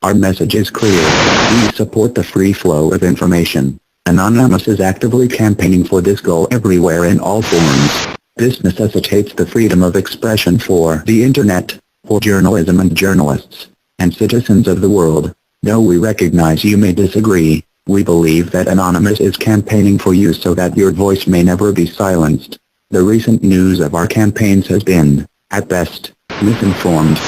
Our message is clear. We support the free flow of information. Anonymous is actively campaigning for this goal everywhere in all forms. This necessitates the freedom of expression for the Internet, for journalism and journalists, and citizens of the world. Though we recognize you may disagree, we believe that Anonymous is campaigning for you so that your voice may never be silenced. The recent news of our campaigns has been, at best, misinformed.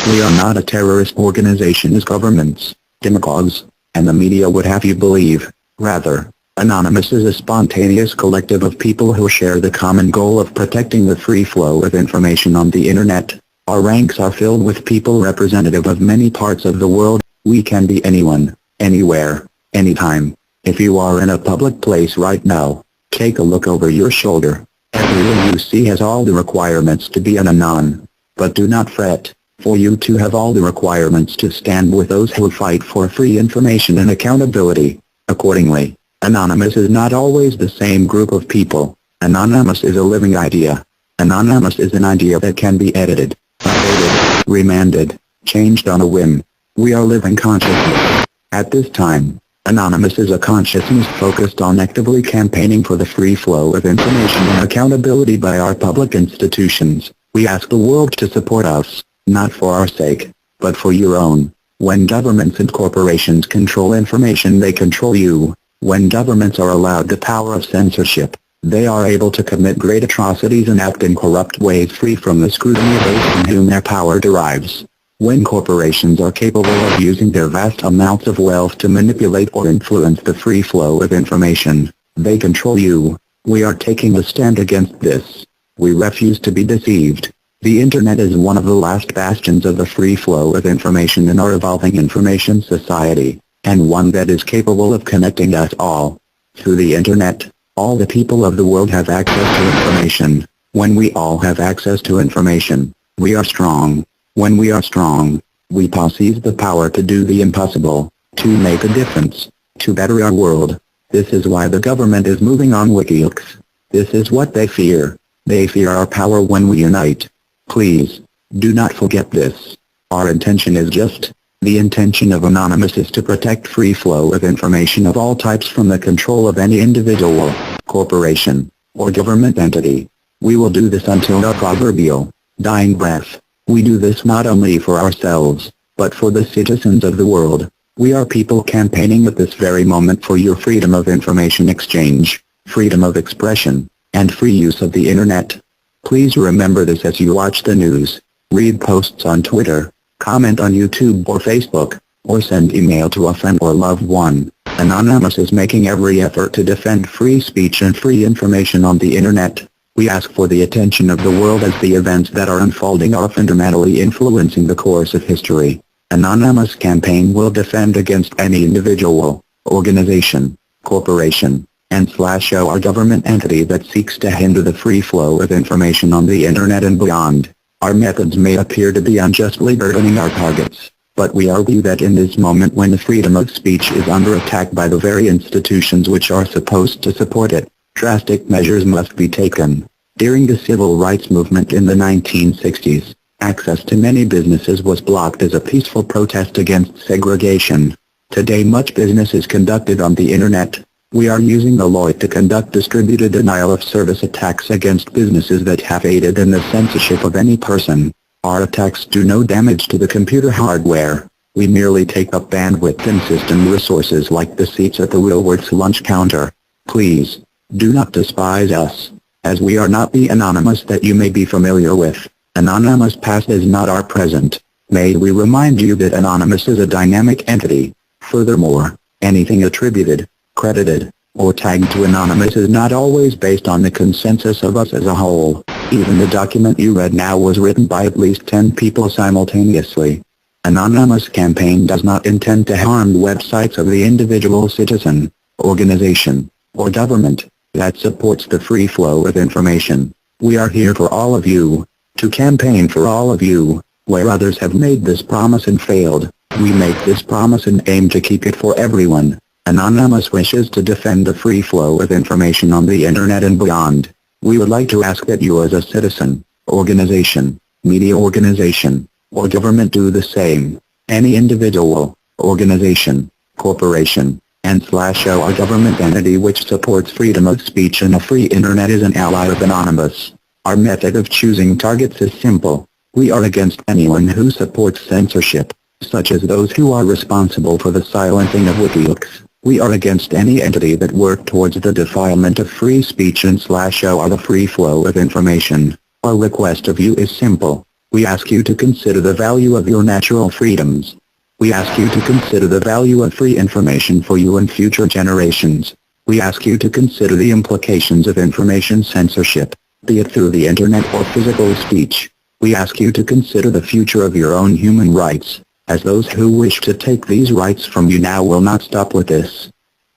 We are not a terrorist organization as governments, demagogues, and the media would have you believe. Rather, Anonymous is a spontaneous collective of people who share the common goal of protecting the free flow of information on the Internet. Our ranks are filled with people representative of many parts of the world. We can be anyone, anywhere, anytime. If you are in a public place right now, take a look over your shoulder. Everyone you see has all the requirements to be an anon. But do not fret, for you too have all the requirements to stand with those who fight for free information and accountability. Accordingly, Anonymous is not always the same group of people. Anonymous is a living idea. Anonymous is an idea that can be edited, updated, remanded, changed on a whim. We are living consciousness. At this time, Anonymous is a consciousness focused on actively campaigning for the free flow of information and accountability by our public institutions. We ask the world to support us, not for our sake, but for your own. When governments and corporations control information, they control you. When governments are allowed the power of censorship, they are able to commit great atrocities and act in corrupt ways free from the scrutiny of those from whom their power derives. When corporations are capable of using their vast amounts of wealth to manipulate or influence the free flow of information, they control you. We are taking a stand against this. We refuse to be deceived. The Internet is one of the last bastions of the free flow of information in our evolving information society, and one that is capable of connecting us all. Through the Internet, all the people of the world have access to information. When we all have access to information, we are strong. When we are strong, we possess the power to do the impossible, to make a difference, to better our world. This is why the government is moving on WikiLeaks. This is what they fear. They fear our power when we unite. Please, do not forget this. Our intention is just. The intention of Anonymous is to protect free flow of information of all types from the control of any individual, corporation, or government entity. We will do this until our proverbial dying breath. We do this not only for ourselves, but for the citizens of the world. We are people campaigning at this very moment for your freedom of information exchange, freedom of expression, and free use of the Internet. Please remember this as you watch the news, read posts on Twitter, comment on YouTube or Facebook, or send email to a friend or loved one. Anonymous is making every effort to defend free speech and free information on the Internet. We ask for the attention of the world as the events that are unfolding are fundamentally influencing the course of history. Anonymous campaign will defend against any individual, organization, corporation, and/or government entity that seeks to hinder the free flow of information on the Internet and beyond. Our methods may appear to be unjustly burdening our targets, but we argue that in this moment when the freedom of speech is under attack by the very institutions which are supposed to support it, drastic measures must be taken. During the civil rights movement in the 1960s, access to many businesses was blocked as a peaceful protest against segregation. Today much business is conducted on the Internet. We are using the law to conduct distributed denial of service attacks against businesses that have aided in the censorship of any person. Our attacks do no damage to the computer hardware. We merely take up bandwidth and system resources like the seats at the Woolworths lunch counter. Please, do not despise us, as we are not the Anonymous that you may be familiar with. Anonymous past is not our present. May we remind you that Anonymous is a dynamic entity. Furthermore, anything attributed, credited, or tagged to Anonymous is not always based on the consensus of us as a whole. Even the document you read now was written by at least 10 people simultaneously. Anonymous campaign does not intend to harm websites of the individual citizen, organization, or government that supports the free flow of information. We are here for all of you, to campaign for all of you. Where others have made this promise and failed, we make this promise and aim to keep it for everyone. Anonymous wishes to defend the free flow of information on the Internet and beyond. We would like to ask that you as a citizen, organization, media organization, or government do the same. Any individual, organization, corporation, and /o our government entity which supports freedom of speech and a free internet is an ally of Anonymous. Our method of choosing targets is simple. We are against anyone who supports censorship, such as those who are responsible for the silencing of WikiLeaks. We are against any entity that work towards the defilement of free speech and /o the free flow of information. Our request of you is simple. We ask you to consider the value of your natural freedoms. We ask you to consider the value of free information for you and future generations. We ask you to consider the implications of information censorship, be it through the internet or physical speech. We ask you to consider the future of your own human rights, as those who wish to take these rights from you now will not stop with this.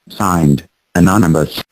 Signed, Anonymous.